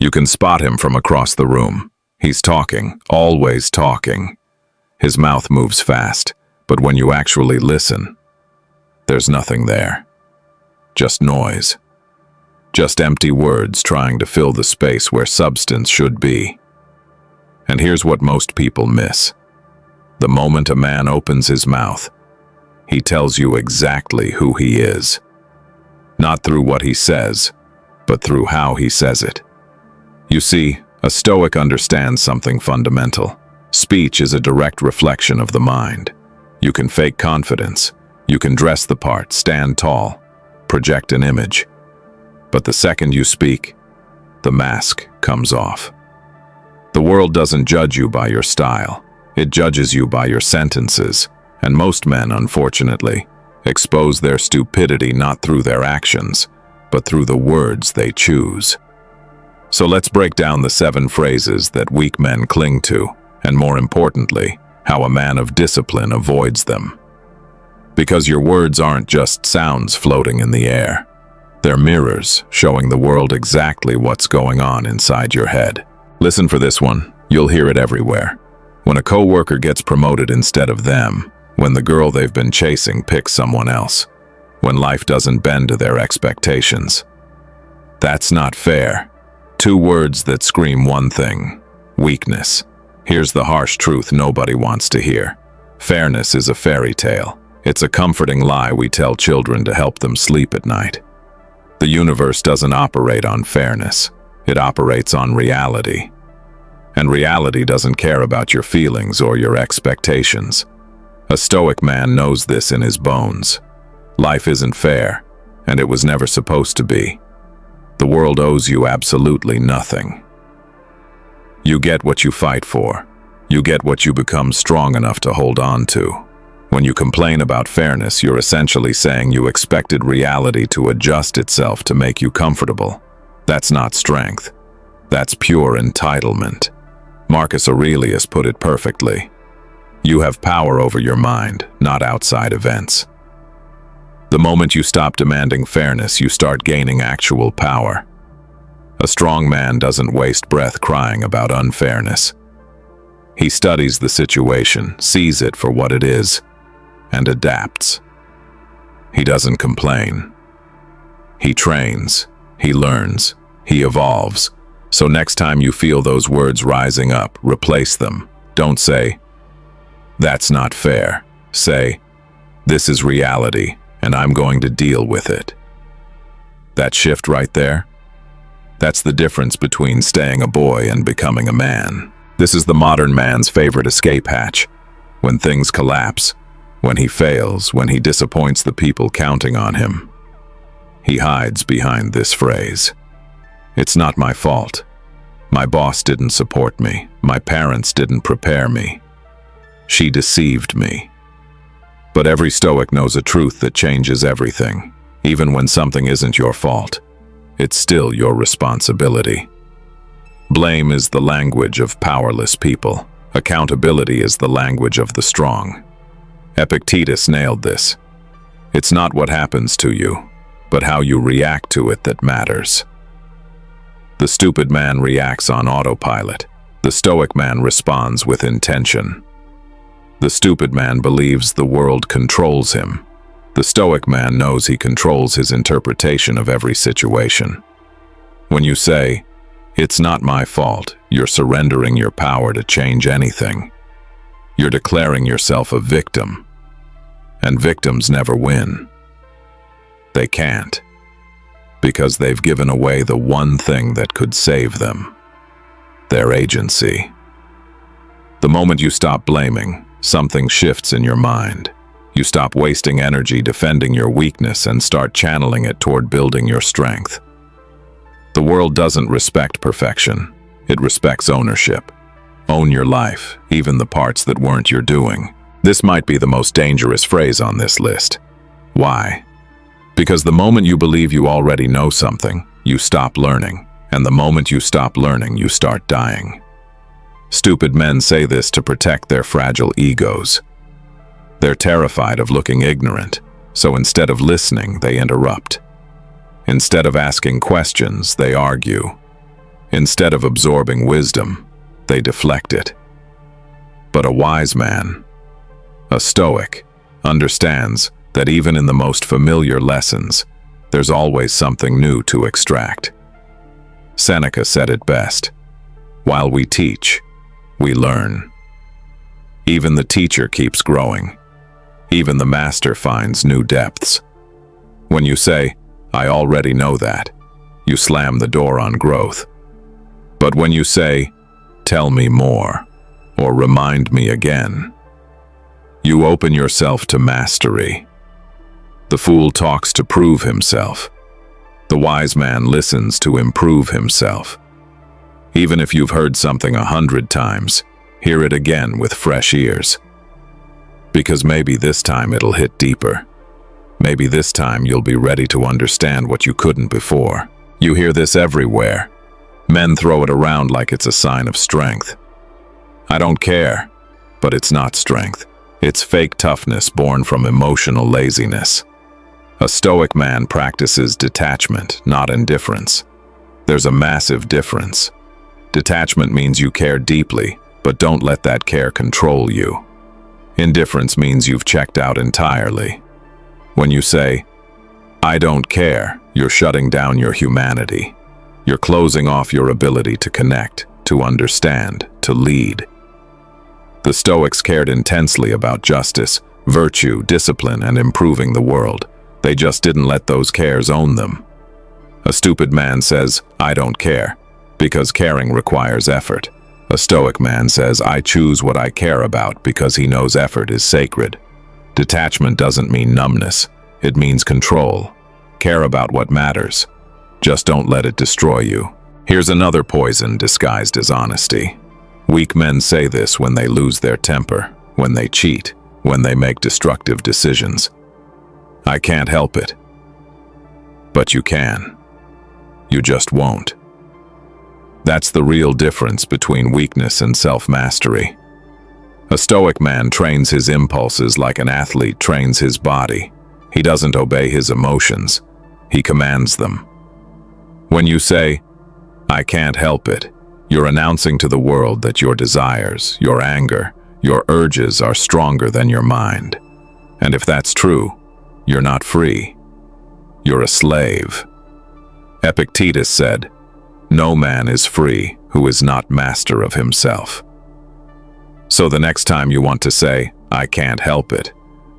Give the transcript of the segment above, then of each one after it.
You can spot him from across the room. He's talking, always talking. His mouth moves fast, but when you actually listen, there's nothing there. Just noise. Just empty words trying to fill the space where substance should be. And here's what most people miss. The moment a man opens his mouth, he tells you exactly who he is. Not through what he says, but through how he says it. You see, a Stoic understands something fundamental. Speech is a direct reflection of the mind. You can fake confidence. You can dress the part, stand tall, project an image. But the second you speak, the mask comes off. The world doesn't judge you by your style. It judges you by your sentences. And most men, unfortunately, expose their stupidity not through their actions, but through the words they choose. So let's break down the 7 phrases that weak men cling to, and more importantly, how a man of discipline avoids them. Because your words aren't just sounds floating in the air. They're mirrors showing the world exactly what's going on inside your head. Listen for this one. You'll hear it everywhere. When a coworker gets promoted instead of them, when the girl they've been chasing picks someone else, when life doesn't bend to their expectations. That's not fair. 2 words that scream one thing: weakness. Here's the harsh truth nobody wants to hear. Fairness is a fairy tale. It's a comforting lie we tell children to help them sleep at night. The universe doesn't operate on fairness. It operates on reality. And reality doesn't care about your feelings or your expectations. A Stoic man knows this in his bones. Life isn't fair, and it was never supposed to be. The world owes you absolutely nothing. You get what you fight for. You get what you become strong enough to hold on to. When you complain about fairness, you're essentially saying you expected reality to adjust itself to make you comfortable. That's not strength. That's pure entitlement. Marcus Aurelius put it perfectly. You have power over your mind, not outside events. The moment you stop demanding fairness, you start gaining actual power. A strong man doesn't waste breath crying about unfairness. He studies the situation, sees it for what it is, and adapts. He doesn't complain. He trains, he learns, he evolves. So next time you feel those words rising up, replace them. Don't say, "That's not fair." Say, "This is reality, and I'm going to deal with it." That shift right there, that's the difference between staying a boy and becoming a man. This is the modern man's favorite escape hatch. When things collapse, when he fails, when he disappoints the people counting on him, he hides behind this phrase. It's not my fault. My boss didn't support me. My parents didn't prepare me. She deceived me. But every Stoic knows a truth that changes everything. Even when something isn't your fault, it's still your responsibility. Blame is the language of powerless people. Accountability is the language of the strong. Epictetus nailed this. It's not what happens to you, but how you react to it that matters. The stupid man reacts on autopilot. The Stoic man responds with intention. The stupid man believes the world controls him. The Stoic man knows he controls his interpretation of every situation. When you say, "It's not my fault," you're surrendering your power to change anything. You're declaring yourself a victim. And victims never win. They can't. Because they've given away the one thing that could save them: their agency. The moment you stop blaming, something shifts in your mind. You stop wasting energy defending your weakness and start channeling it toward building your strength. The world doesn't respect perfection. It respects ownership. Own your life, even the parts that weren't your doing. This might be the most dangerous phrase on this list. Why? Because the moment you believe you already know something, you stop learning. And the moment you stop learning, you start dying. Stupid men say this to protect their fragile egos. They're terrified of looking ignorant, so instead of listening, they interrupt. Instead of asking questions, they argue. Instead of absorbing wisdom, they deflect it. But a wise man, a Stoic, understands that even in the most familiar lessons, there's always something new to extract. Seneca said it best: while we teach, we learn. Even the teacher keeps growing. Even the master finds new depths. When you say, "I already know that," you slam the door on growth. But when you say, "Tell me more," or "Remind me again," you open yourself to mastery. The fool talks to prove himself. The wise man listens to improve himself. Even if you've heard something 100 times, hear it again with fresh ears. Because maybe this time it'll hit deeper. Maybe this time you'll be ready to understand what you couldn't before. You hear this everywhere. Men throw it around like it's a sign of strength. I don't care, but it's not strength. It's fake toughness born from emotional laziness. A Stoic man practices detachment, not indifference. There's a massive difference. Detachment means you care deeply, but don't let that care control you. Indifference means you've checked out entirely. When you say, "I don't care," you're shutting down your humanity. You're closing off your ability to connect, to understand, to lead. The Stoics cared intensely about justice, virtue, discipline, and improving the world. They just didn't let those cares own them. A stupid man says, "I don't care," because caring requires effort. A Stoic man says, "I choose what I care about," because he knows effort is sacred. Detachment doesn't mean numbness. It means control. Care about what matters. Just don't let it destroy you. Here's another poison disguised as honesty. Weak men say this when they lose their temper, when they cheat, when they make destructive decisions. I can't help it. But you can. You just won't. That's the real difference between weakness and self-mastery. A Stoic man trains his impulses like an athlete trains his body. He doesn't obey his emotions. He commands them. When you say, "I can't help it," you're announcing to the world that your desires, your anger, your urges are stronger than your mind. And if that's true, you're not free. You're a slave. Epictetus said, "No man is free who is not master of himself." So the next time you want to say, "I can't help it,"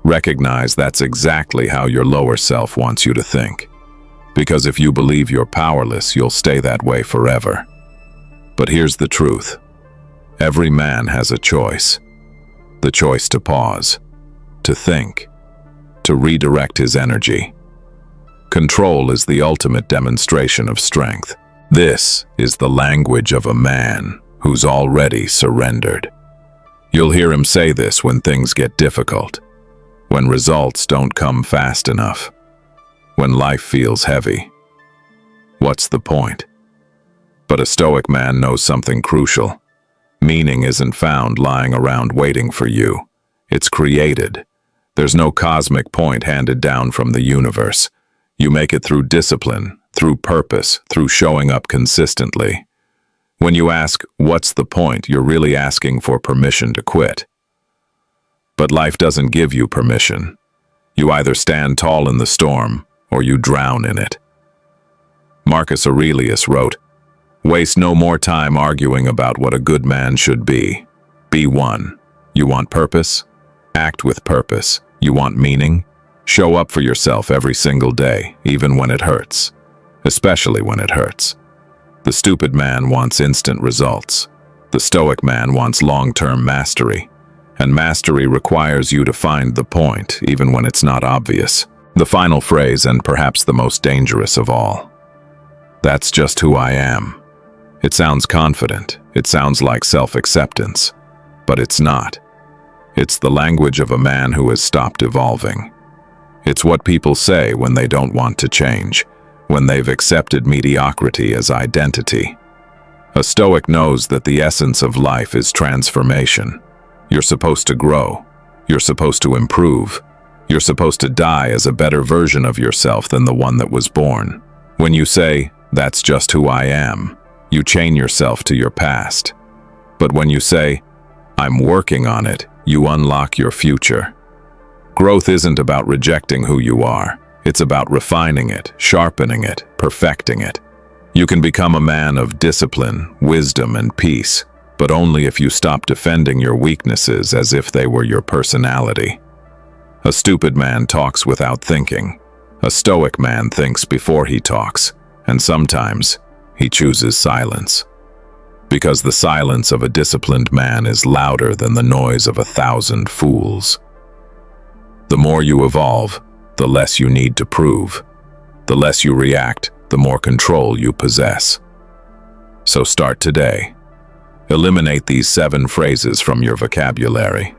recognize that's exactly how your lower self wants you to think. Because if you believe you're powerless, you'll stay that way forever. But here's the truth. Every man has a choice. The choice to pause, to think, to redirect his energy. Control is the ultimate demonstration of strength. This is the language of a man who's already surrendered. You'll hear him say this when things get difficult, when results don't come fast enough, when life feels heavy. What's the point? But a Stoic man knows something crucial. Meaning isn't found lying around waiting for you. It's created. There's no cosmic point handed down from the universe. You make it through discipline, through purpose, through showing up consistently. When you ask, "What's the point?" you're really asking for permission to quit. But life doesn't give you permission. You either stand tall in the storm, or you drown in it. Marcus Aurelius wrote, "Waste no more time arguing about what a good man should be. Be one. You want purpose? Act with purpose. You want meaning? Show up for yourself every single day, even when it hurts. Especially when it hurts." The stupid man wants instant results. The Stoic man wants long-term mastery. And mastery requires you to find the point, even when it's not obvious. The final phrase, and perhaps the most dangerous of all. That's just who I am. It sounds confident. It sounds like self-acceptance. But it's not. It's the language of a man who has stopped evolving. It's what people say when they don't want to change, when they've accepted mediocrity as identity. A Stoic knows that the essence of life is transformation. You're supposed to grow. You're supposed to improve. You're supposed to die as a better version of yourself than the one that was born. When you say, "That's just who I am," You chain yourself to your past. But when you say, "I'm working on it," you unlock your future. Growth isn't about rejecting who you are. It's about refining it, sharpening it, perfecting it. You can become a man of discipline, wisdom, and peace, but only if you stop defending your weaknesses as if they were your personality. A stupid man talks without thinking. A stoic man thinks before he talks, and sometimes he chooses silence. Because the silence of a disciplined man is louder than the noise of 1,000 fools. The more you evolve, the less you need to prove. The less you react, the more control you possess. So start today. Eliminate these 7 phrases from your vocabulary.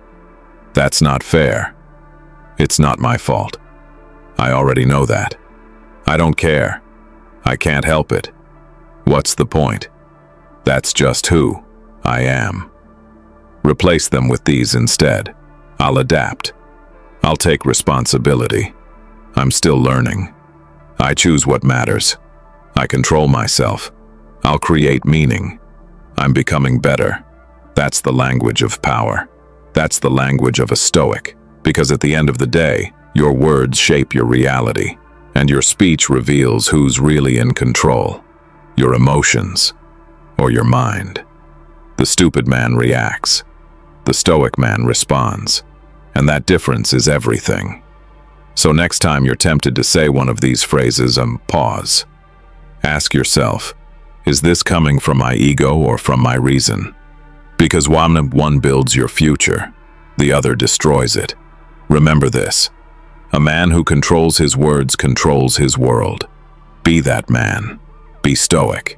That's not fair. It's not my fault. I already know that. I don't care. I can't help it. What's the point? That's just who I am. Replace them with these instead. I'll adapt. I'll take responsibility. I'm still learning. I choose what matters. I control myself. I'll create meaning. I'm becoming better. That's the language of power. That's the language of a Stoic, because at the end of the day, your words shape your reality, and your speech reveals who's really in control, your emotions or your mind. The stupid man reacts. The Stoic man responds. And that difference is everything. So next time you're tempted to say one of these phrases, pause. Ask yourself, is this coming from my ego or from my reason? Because one builds your future, the other destroys it. Remember this. A man who controls his words controls his world. Be that man. Be stoic.